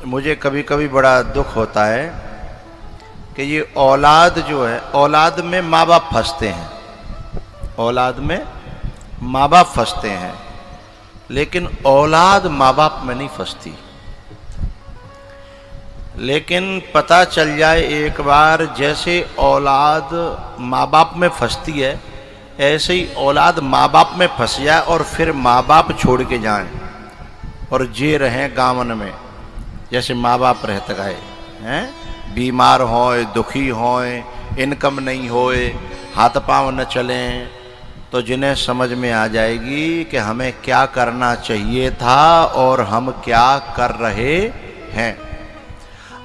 मुझे कभी कभी बड़ा दुख होता है कि ये औलाद जो है, औलाद में माँ बाप फंसते हैं, औलाद में माँ बाप फंसते हैं, लेकिन औलाद माँ बाप में नहीं फंसती। लेकिन पता चल जाए एक बार, जैसे औलाद माँ बाप में फंसती है, ऐसे ही औलाद माँ बाप में फंस जाए और फिर माँ बाप छोड़ के जाएं और जे रहें गांवन में, जैसे माँ बाप रहते गए हैं, बीमार होए, दुखी होए, इनकम नहीं होए, हाथ पांव न चलें, तो जिन्हें समझ में आ जाएगी कि हमें क्या करना चाहिए था और हम क्या कर रहे हैं।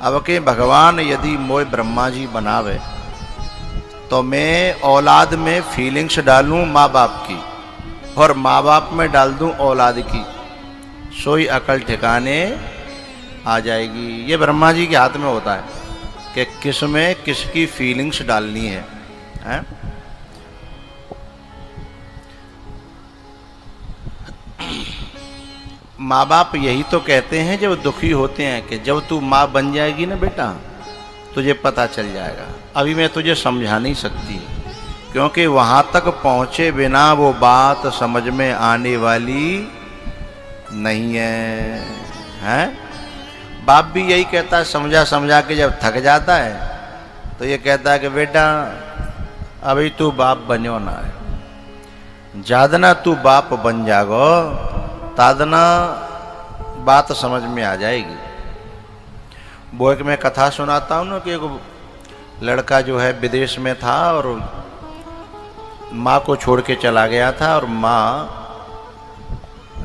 अब के भगवान यदि मोय ब्रह्मा जी बनावे तो मैं औलाद में फीलिंग्स डालूं माँ बाप की और माँ बाप में डाल दूं औलाद की, सोई अकल ठिकाने आ जाएगी। ये ब्रह्मा जी के हाथ में होता है कि किस में किसकी फीलिंग्स डालनी है? माँ बाप यही तो कहते हैं जब दुखी होते हैं कि जब तू माँ बन जाएगी ना बेटा, तुझे पता चल जाएगा। अभी मैं तुझे समझा नहीं सकती, क्योंकि वहाँ तक पहुँचे बिना वो बात समझ में आने वाली नहीं है? बाप भी यही कहता है, समझा समझा के जब थक जाता है तो ये कहता है कि बेटा अभी तू बाप बनो ना है, ज्यादा तू बाप बन जागो, तादना बात समझ में आ जाएगी। वो एक मैं कथा सुनाता हूँ ना कि एक लड़का जो है विदेश में था और माँ को छोड़ के चला गया था, और माँ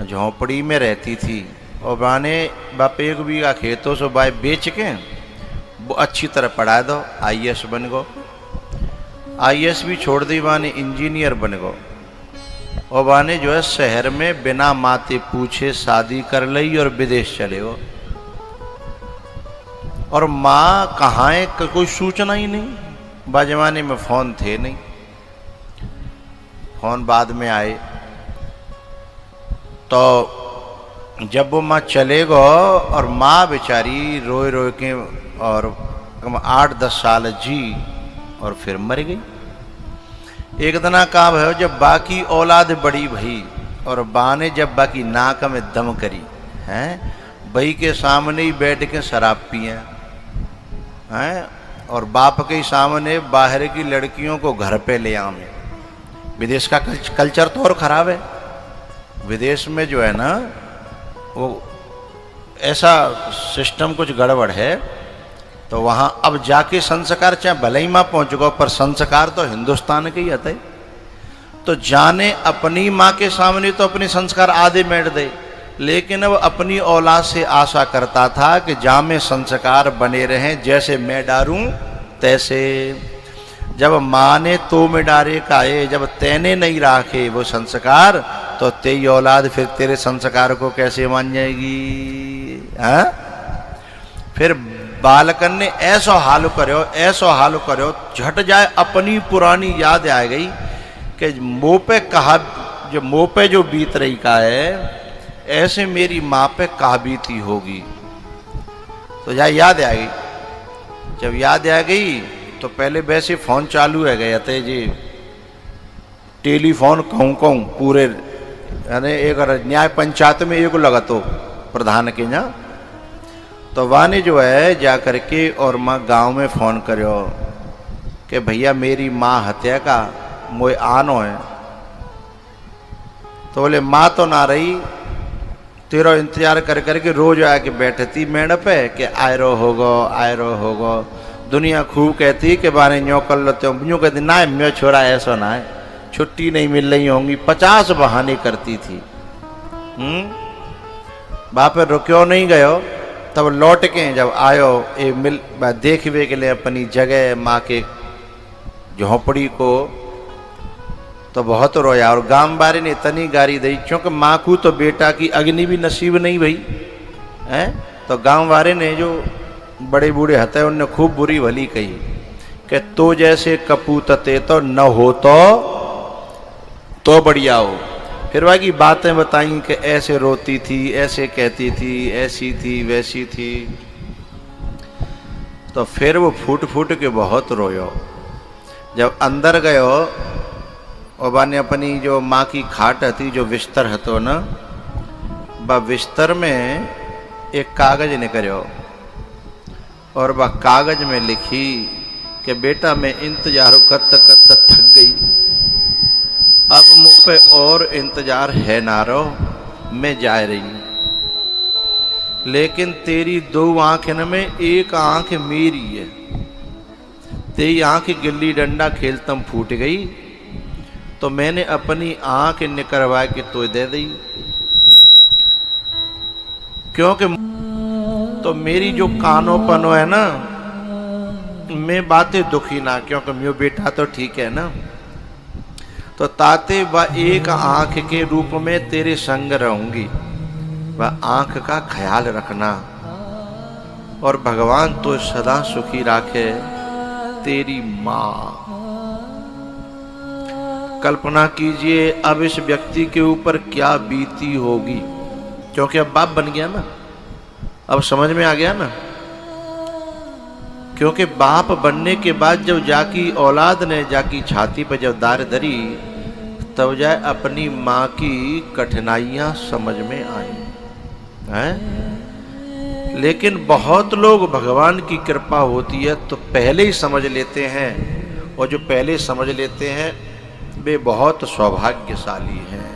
झोंपड़ी में रहती थी, और बाने बाप एक बीघा खेतों से बाय बेच के वो अच्छी तरह पढ़ा दो, IAS बन गो, IAS भी छोड़ दी, बाने इंजीनियर बन गो, और बाने जो है शहर में बिना माते पूछे शादी कर ली और विदेश चले गो। और माँ कहाँ है, कोई सूचना ही नहीं। बाजमाने में फोन थे नहीं, फोन बाद में आए। तो जब वो माँ चले गो और माँ बेचारी रोए रोए के और 8-10 साल जी और फिर मर गई। एक दिन का भयो जब बाकी औलाद बड़ी भई और बा ने जब बाकी नाक में दम करी हैं, बई के सामने ही बैठ के शराब पिए हैं, और बाप के सामने बाहर की लड़कियों को घर पे ले आवे। विदेश का कल्चर तो और खराब है। विदेश में जो है ना वो ऐसा सिस्टम कुछ गड़बड़ है, तो वहाँ अब जाके संस्कार चाहे भले ही माँ पहुँच गो, पर संस्कार तो हिंदुस्तान के ही आते। तो जाने अपनी माँ के सामने तो अपने संस्कार आधे मेट दे, लेकिन अब अपनी औलाद से आशा करता था कि जा में संस्कार बने रहें, जैसे मैं डारूं तैसे। जब माँ ने तो में डारे काए, जब तैने नहीं राखे वो संस्कार, तो तेरी औलाद फिर तेरे संस्कार को कैसे मान जाएगी? हाँ? फिर बालकन ने ऐसा हाल करो, ऐसा हाल करो, झट जाए अपनी पुरानी याद आ गई कि मुँह पे कहा, जो मुँह पे जो बीत रही का है, ऐसे मेरी माँ पे कहा बीती होगी। तो जा याद आ गई। जब याद आ गई तो पहले वैसे फोन चालू है गए थे जी, टेलीफोन कहूँ कहूँ पूरे, यानी एक न्याय पंचायत में एक लगा तो प्रधान के यहाँ, तो वाने जो है जा करके और माँ गांव में फोन करो कि भैया मेरी माँ हत्या का मोए आनो है। तो बोले माँ तो ना रही, तेरा इंतजार कर करके रोज आके बैठती मेड़ पे कि आयरो होगो। दुनिया खूब कहती कि बारे न्यो कर लेते हो, यूँ कहती ना म्यो छोरा ऐसा ना है, छुट्टी नहीं मिल रही होंगी, 50 बहाने करती थी। बाप रुक्यो नहीं गयो, तब लौट के जब आयो ये मिल देखवे के लिए अपनी जगह माँ के झोंपड़ी को, तो बहुत रोया। और गांव वाले ने इतनी गारी दी, क्योंकि माँ को तो बेटा की अग्नि भी नसीब नहीं भई है। तो गांव वाले ने जो बड़े बूढ़े हते उनने खूब बुरी भली कही कि तो जैसे कपूतते तो न हो तो बढ़िया हो। फिर बाकी बातें बताई कि ऐसे रोती थी, ऐसे कहती थी, ऐसी थी वैसी थी। तो फिर वो फूट फूट के बहुत रोयो। जब अंदर गयो और बाने अपनी जो माँ की खाट थी, जो बिस्तर हतो न, बा बिस्तर में एक कागज निकलो और वह कागज में लिखी कि बेटा मैं इंतजार कत कत थक गई, अब मुंह पे और इंतजार है ना रो, मैं जा रही हूं। लेकिन तेरी दो आंखें में एक आंख मेरी है, तेरी आंख गिल्ली डंडा खेलतम फूट गई, तो मैंने अपनी आंख निकलवा के तो दे दी, क्योंकि तो मेरी जो कानों पनो है ना, मैं बातें दुखी ना, क्योंकि मेरा बेटा तो ठीक है ना, तो ताते वह एक आंख के रूप में तेरे संग रहूंगी, वह आंख का ख्याल रखना और भगवान तो सदा सुखी राखे। तेरी मां, कल्पना कीजिए अब इस व्यक्ति के ऊपर क्या बीती होगी, क्योंकि अब बाप बन गया ना, अब समझ में आ गया ना। क्योंकि बाप बनने के बाद जब जाकी औलाद ने जाकी छाती पर जब दार धरी, तब जाए अपनी माँ की कठिनाइयां समझ में आई हैं। लेकिन बहुत लोग भगवान की कृपा होती है तो पहले ही समझ लेते हैं, और जो पहले समझ लेते हैं वे बहुत सौभाग्यशाली हैं।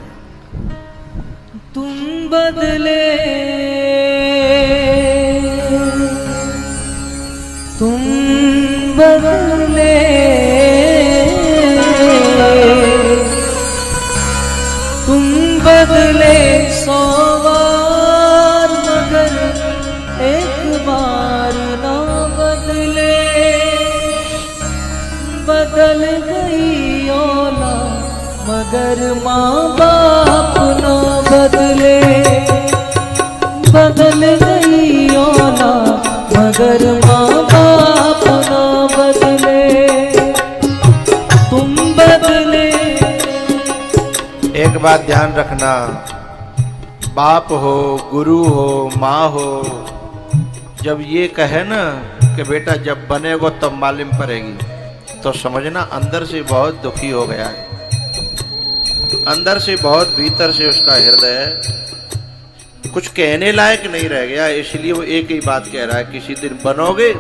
तुम बदले तुम बदले तुम बदले 100 बार, मगर एक बार ना बदले। बदल गई औलाद मगर माँ बाप ना बदले। बदल गई औलाद मगर माँ बाप ना बदले। तुम बदले। एक बात ध्यान रखना, बाप हो, गुरु हो, माँ हो, जब ये कहे ना कि बेटा जब बनेगो तब मालूम पड़ेगी, तो समझना अंदर से बहुत दुखी हो गया है, अंदर से बहुत भीतर से उसका हृदय कुछ कहने लायक नहीं रह गया। इसलिए वो एक ही बात कह रहा है, किसी दिन बनोगे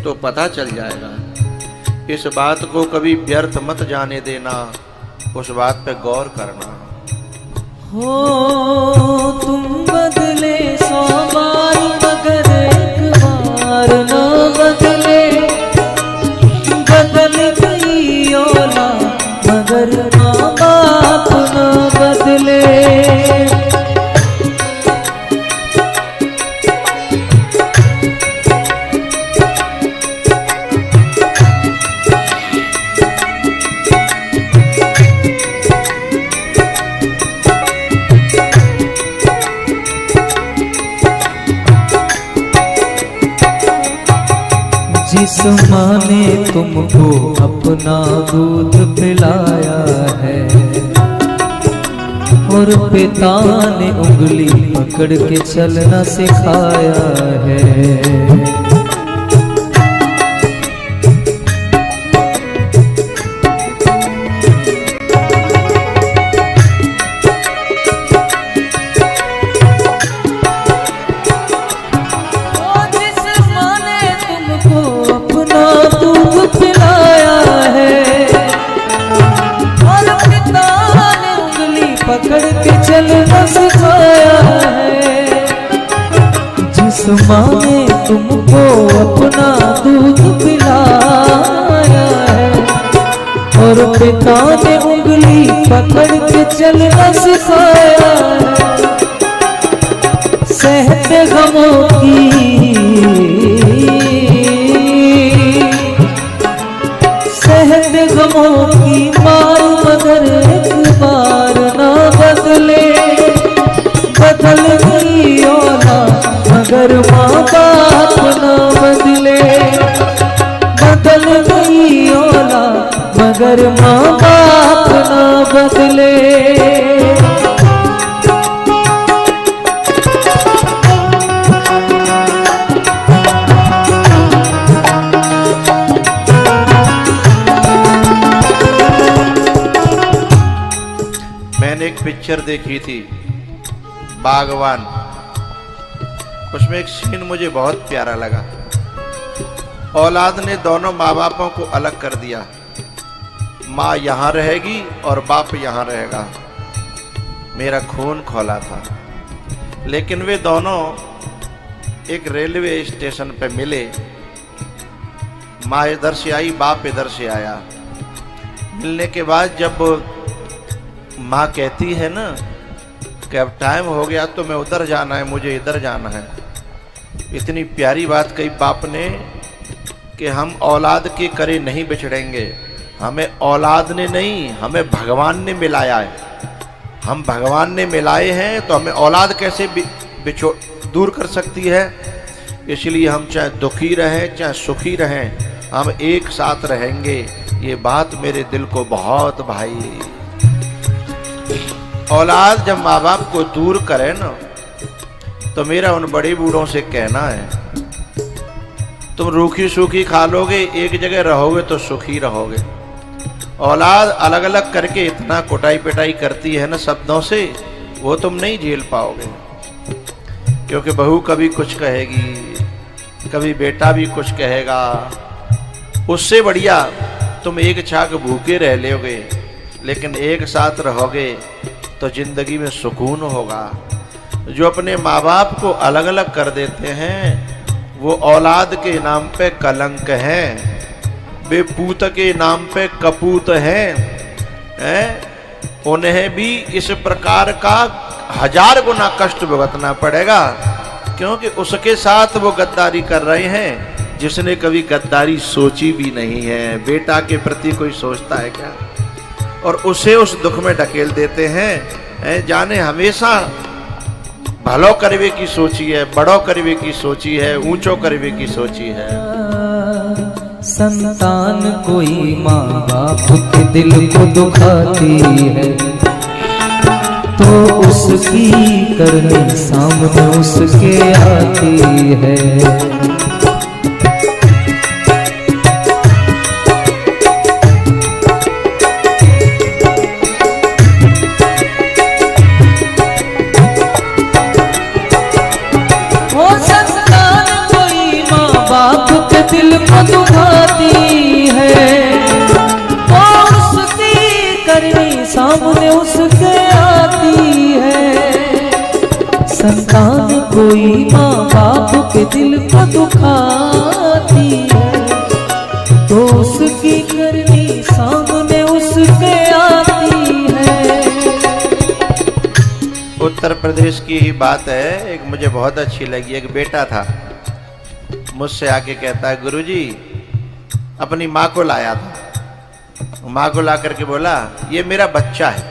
तो पता चल जाएगा। इस बात को कभी व्यर्थ मत जाने देना, उस बात पे गौर करना। हो तुम बदले 100 बार, मगर एक बार ना बदले। बदल गई औलाद मगर माँ बाप ना बदले। जिस माँ ने तुमको अपना दूध पिलाया है और पिता ने उंगली पकड़ के चलना सिखाया है। पकड़ के चलना सिखाया है। जिस माँ ने तुमको अपना दूध पिलाया है और पिता ने उंगली पकड़ के चलना सिखाया है। सहते गमों की सहते गमों की मार, मगर एक बार ना बदले। बदल गई औलाद मगर माँ बाप ना बदले। बदल गई औलाद मगर माँ बाप ना बदले। पिक्चर देखी थी बागवान, उसमें एक सीन मुझे बहुत प्यारा लगा। औलाद ने दोनों माँ बापों को अलग कर दिया, माँ यहाँ रहेगी और बाप यहाँ रहेगा। मेरा खून खौला था, लेकिन वे दोनों एक रेलवे स्टेशन पे मिले। माँ इधर से आई, बाप इधर से आया। मिलने के बाद जब माँ कहती है ना कि अब टाइम हो गया तो मैं उधर जाना है, मुझे इधर जाना है, इतनी प्यारी बात कही बाप ने कि हम औलाद के करे नहीं बिछड़ेंगे। हमें औलाद ने नहीं, हमें भगवान ने मिलाया है। हम भगवान ने मिलाए हैं तो हमें औलाद कैसे दूर कर सकती है। इसलिए हम चाहे दुखी रहें चाहे सुखी रहें, हम एक साथ रहेंगे। ये बात मेरे दिल को बहुत भाई। औलाद जब माँ बाप को दूर करे ना, तो मेरा उन बड़े बूढ़ों से कहना है, तुम रूखी सूखी खा लोगे, एक जगह रहोगे तो सुखी रहोगे। औलाद अलग अलग करके इतना कुटाई पिटाई करती है ना शब्दों से, वो तुम नहीं झेल पाओगे। क्योंकि बहू कभी कुछ कहेगी, कभी बेटा भी कुछ कहेगा। उससे बढ़िया तुम एक छाक भूखे रह लोगे, लेकिन एक साथ रहोगे तो जिंदगी में सुकून होगा। जो अपने माँ बाप को अलग अलग कर देते हैं वो औलाद के नाम पे कलंक हैं, वे पूत के नाम पे कपूत हैं। उन्हें भी इस प्रकार का 1000 गुना कष्ट भुगतना पड़ेगा, क्योंकि उसके साथ वो गद्दारी कर रहे हैं जिसने कभी गद्दारी सोची भी नहीं है। बेटा के प्रति कोई सोचता है क्या? और उसे उस दुख में ढकेल देते हैं। जाने हमेशा भलो करवे की सोची है, बड़ो करवे की सोची है, ऊंचो करवे की सोची है। संतान कोई माँ बाप के दिल को दुखाती है, तो उसकी करनी सामने उसके आती है। दिल को दुखाती है, और उसकी करनी सामने उसके आती है। संतान कोई माँ बाप के दिल को दुखाती है, तो उसकी करनी सामने उसके आती है। उत्तर प्रदेश की ही बात है, एक मुझे बहुत अच्छी लगी। एक बेटा था, मुझसे आके कहता है, गुरुजी अपनी माँ को लाया था। माँ को ला करके बोला, ये मेरा बच्चा है।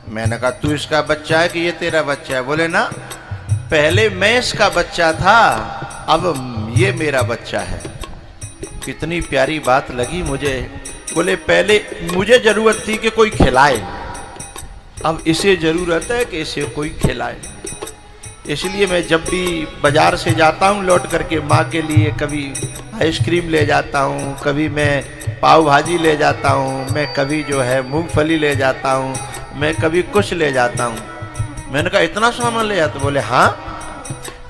मैंने कहा, तू इसका बच्चा है कि ये तेरा बच्चा है? बोले ना, पहले मैं इसका बच्चा था, अब ये मेरा बच्चा है। कितनी प्यारी बात लगी मुझे। बोले पहले मुझे जरूरत थी कि कोई खिलाए, अब इसे जरूरत है कि इसे कोई खिलाए। इसलिए मैं जब भी बाजार से जाता हूँ लौट करके माँ के लिए कभी आइसक्रीम ले जाता हूँ, कभी मैं पाव भाजी ले जाता हूँ, मैं कभी जो है मूंगफली ले जाता हूँ, मैं कभी कुछ ले जाता हूँ। मैंने कहा, इतना सामान ले जाता? बोले हाँ,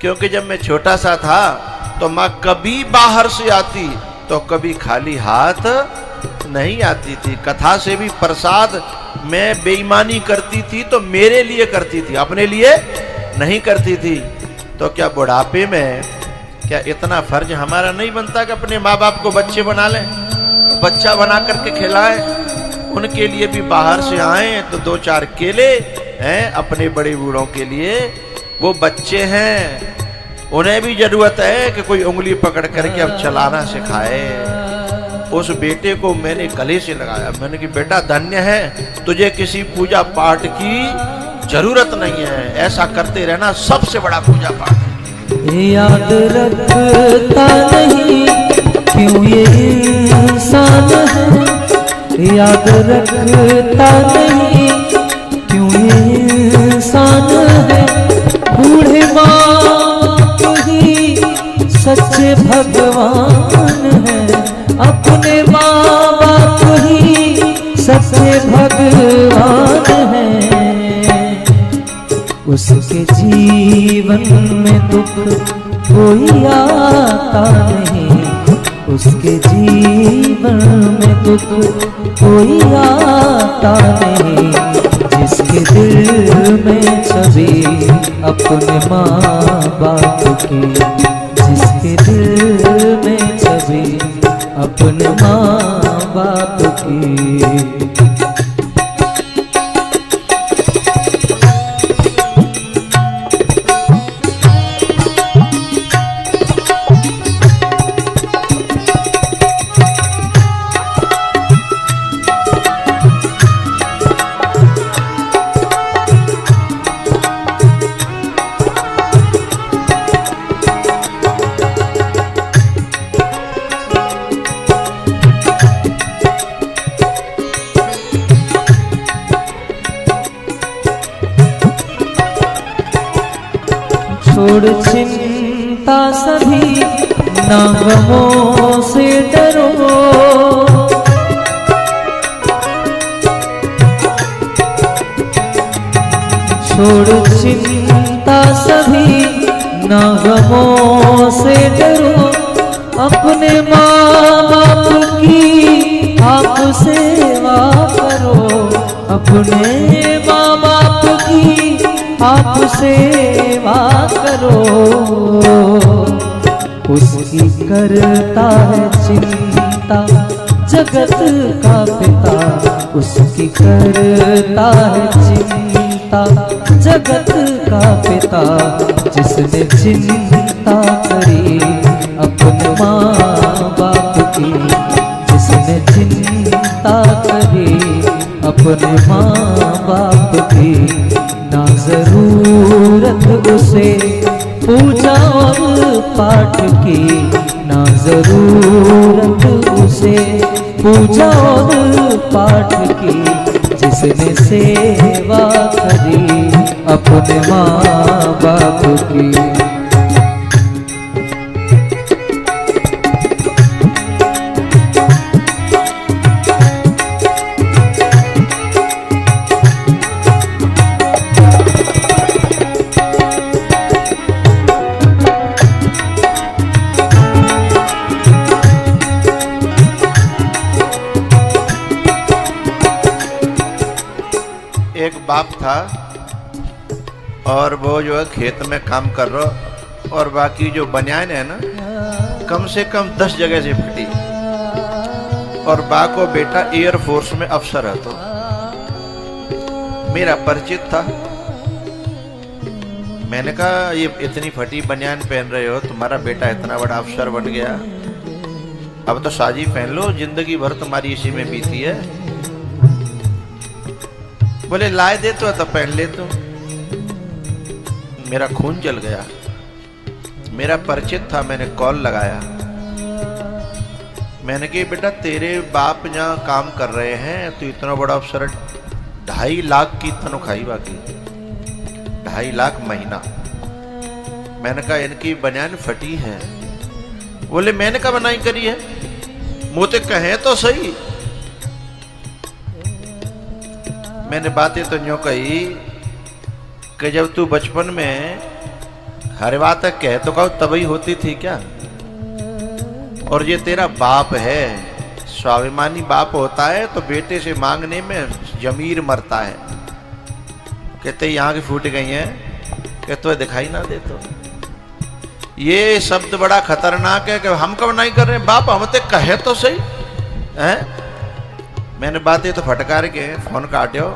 क्योंकि जब मैं छोटा सा था तो माँ कभी बाहर से आती तो कभी खाली हाथ नहीं आती थी। कथा से भी प्रसाद मैं बेईमानी करती थी तो मेरे लिए करती थी, अपने लिए नहीं करती थी। तो क्या बुढ़ापे में क्या इतना फर्ज हमारा नहीं बनता कि अपने माँ बाप को बच्चे बना लें, बच्चा बना करके खिलाएं? उनके लिए भी बाहर से आए तो 2-4 केले हैं अपने बड़े बूढ़ों के लिए। वो बच्चे हैं, उन्हें भी जरूरत है कि कोई उंगली पकड़ करके अब चलाना सिखाए। उस बेटे को मैंने गले से लगाया। मैंने कहा, बेटा धन्य है, तुझे किसी पूजा पाठ की जरूरत नहीं है, ऐसा करते रहना सबसे बड़ा पूजा पाठ है। याद रखता नहीं क्यों ये इंसान है, याद रखता नहीं क्यों ये इंसान है। बूढ़े बाप ही सच्चे भगवान है, अपने माँ बाप ही सच्चे भगवान है। उसके जीवन में दुख कोई आता नहीं, उसके जीवन में दुख कोई आता नहीं। जिसके दिल में छवि अपने माँ बाप की, जिसके दिल में छवि अपने माँ बाप की। छोड़ चिंता सभी, ना गमों से डरो। छोड़ चिंता सभी, ना गमों से डरो। अपने माँ बाप की आप सेवा करो, अपने माँ बाप की आप सेवा करो। उसकी करता है चिंता जगत का पिता, उसकी करता है चिंता जगत का पिता। जिसने चिंता करी अपने माँ बाप की, जिसने चिंता करी अपने माँ बाप की, ना जरूरत उसे पूजा और पाठ की, ना जरूरत उसे पूजा और पाठ की। जिसने सेवा करी अपने माँ बाप की। एक बाप था और वो जो है खेत में काम कर रहा, और बाकी जो बनियान है ना कम से कम 10 जगह से फटी, और बा को बेटा एयरफोर्स में अफसर है। तो मेरा परिचित था, मैंने कहा ये इतनी फटी बनियान पहन रहे हो, तुम्हारा बेटा इतना बड़ा अफसर बन गया, अब तो साजी पहन लो, जिंदगी भर तुम्हारी इसी में बीती है। बोले लाए दे तो पहन ले। तो मेरा खून जल गया, मेरा परिचित था, मैंने कॉल लगाया। मैंने कहा बेटा तेरे बाप यहाँ काम कर रहे हैं, तो इतना बड़ा अफसर, 2.5 लाख की तनख्वाही बाकी, 2.5 लाख महीना। मैंने कहा इनकी बनियान फटी है। बोले मैंने कहा बनाई करी है, मुझे कहे तो सही। मैंने बातें तो यूं कही कि जब तू बचपन में हर बात कह तो कहो तभी होती थी क्या, और ये तेरा बाप है, स्वाभिमानी बाप होता है तो बेटे से मांगने में जमीर मरता है। कहते यहाँ की फूट गई हैं कि तो दिखाई ना दे। तो ये शब्द बड़ा खतरनाक है कि हम कब नहीं कर रहे, बाप हम ते कहे तो सही हैं। मैंने बातें तो फटकार के फोन काटो।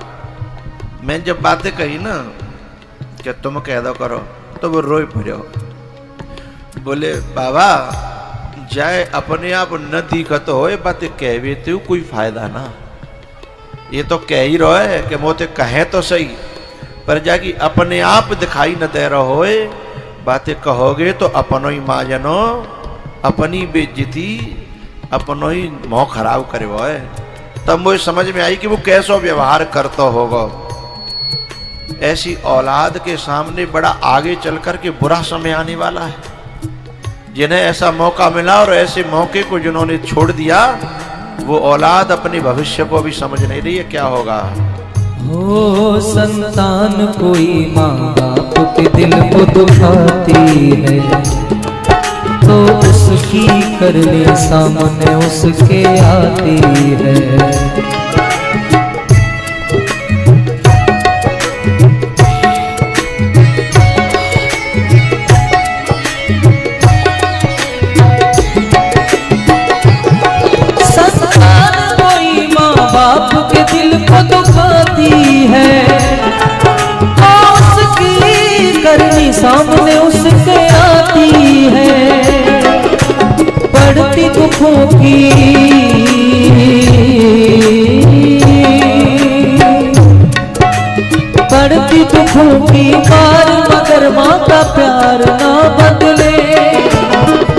मैं जब बातें कही ना कि तुम कह दो करो, तो वो रोई पड़ो। बोले बाबा जाए अपने आप न दिखत हो, बातें कह भी तू कोई फायदा ना, ये तो कह ही रहो है कि मोते कहे तो सही, पर जाकी अपने आप दिखाई न दे रहा हो, बातें कहोगे तो अपनो ही माजनो, अपनी बेइज्जती अपनो ही मोह खराब करे वो है। तब मुझे समझ में आई कि वो कैसा व्यवहार करता होगा। ऐसी औलाद के सामने बड़ा आगे चल कर के बुरा समय आने वाला है। जिन्हें ऐसा मौका मिला और ऐसे मौके को जिन्होंने छोड़ दिया, वो औलाद अपने भविष्य को भी समझ नहीं रही है क्या होगा। हो संतान कोई माँ बाप के दिल को दुखाती है, तो उसकी करने सामने उसके आती है। बाप के दिल को दुखाती है, उसकी करनी सामने उसके आती है। बढ़ती दुखों की बढ़ती दुखों की मार, मगर माँ का प्यार ना बदले।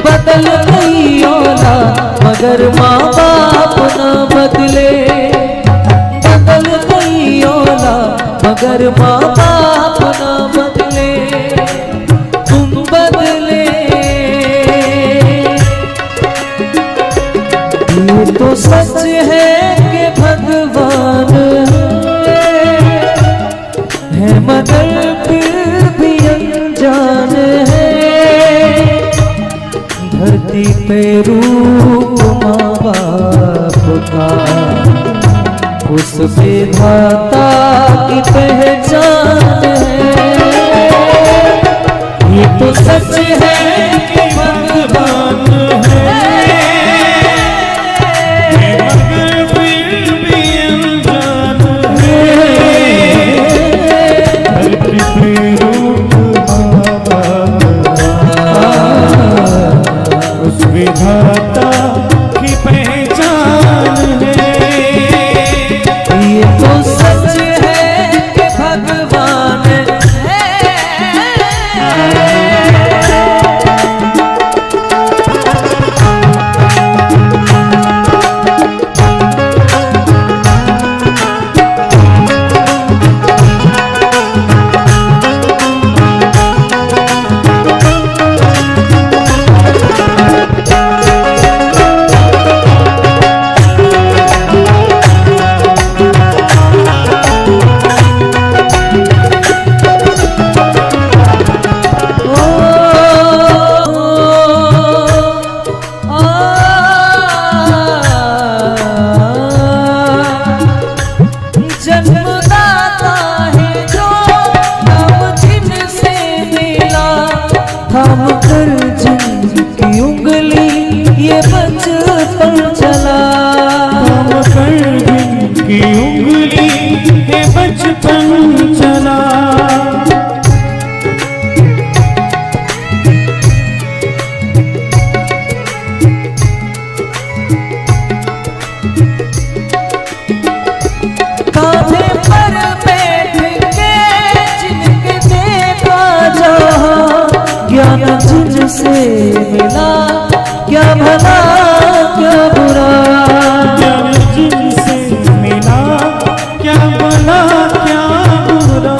बदल गई औलाद मगर माँ बाप ना बदले। बदल गई औलाद मगर माँ बाप ना बदले। तुम बदले, ये तो सच है कि भगवान है मगर फिर भी अनजान है। धरती पे रूप माँ बाप का, उस विधाता की पहचान है। ये तो सच है कि भगवान है मगर फिर भी अनजान है। धरती पे रूप माँ बाप का, उस विधाता की पहचान है। ये तो सच है कि भगवान है। जन्मदाता है जो नाम जिनसे मिला, थाम कर जिनकी उंगली ये बचपन चला। थाम कर जिनकी उंगली ये बचपन चला। कांधे पर बैठ के जिनके देखा जहाँ, ज्ञान जिनसे मिला क्या भला क्या बुरा। ज्ञान जिनसे मिला क्या भला क्या बुरा।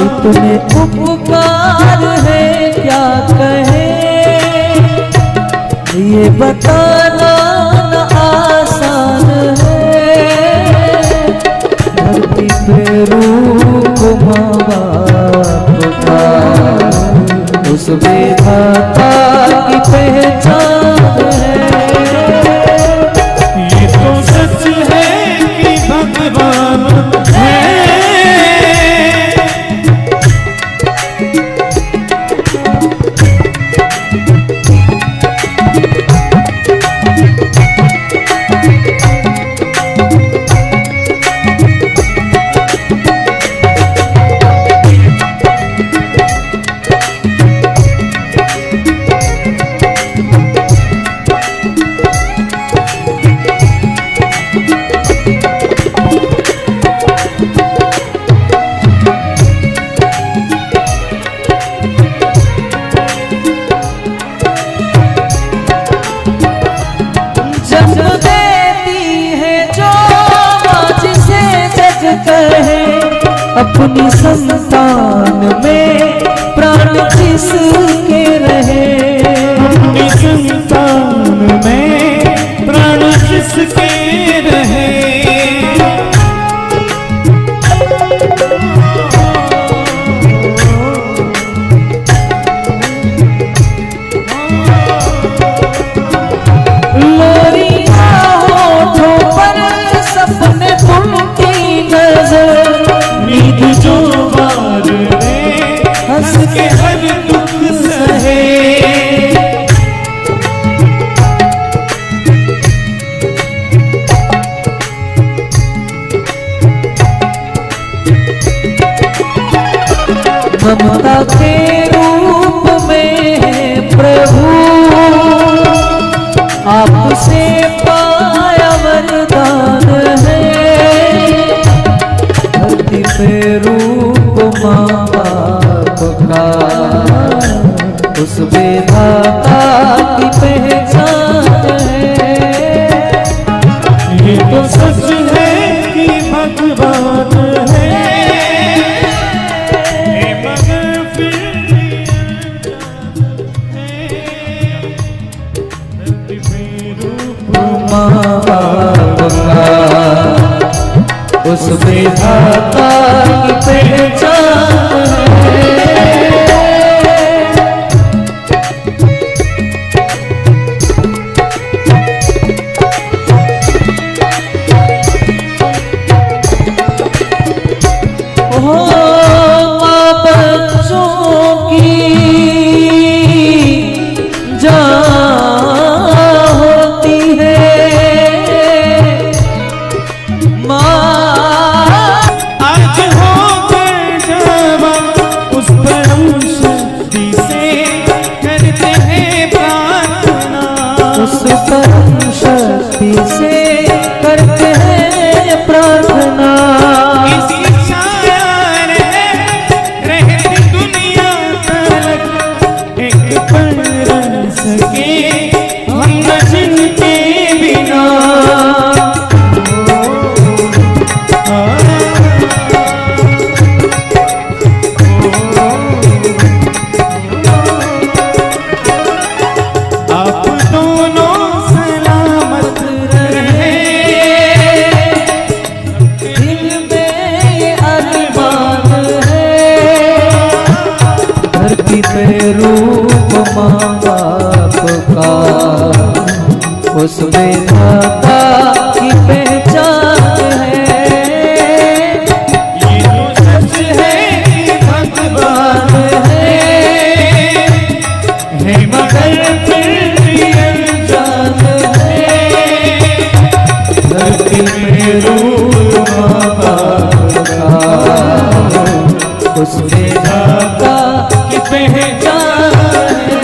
इतने उपकार है क्या कहे, ये बताना न आसान है। धरती पे रूप माँ बाप का, उस विधाता की पहचान है। ये तो सच है कि भगवान है। अपनी संतान में प्राण जिसके रहे। अपनी संतान में प्राण जिसके रहे। आपसे पाया वरदान है, धरती पे रूप माँ बाप का, उस विधाता की पहचान है। ये तो सच है कि भगवान है, मगर फिर भी माँ बाप का, उस विधाता की पहचान है। शक्ति से करते हैं प्रार्थना, इसी शायर रहती दुनिया तक एक पल रह सके हम न जिनके बिना। आप दोनों सलामत रहे, दिल में ये अरमान है, धरती पे रूप माँ बाप का, उस विधाता की पहचान है। ये तो सच है कि भगवान है, मगर फिर भी अनजान है। धरती में रूप माँ बाप का, उस विधाता की पहचान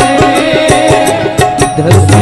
है। धरती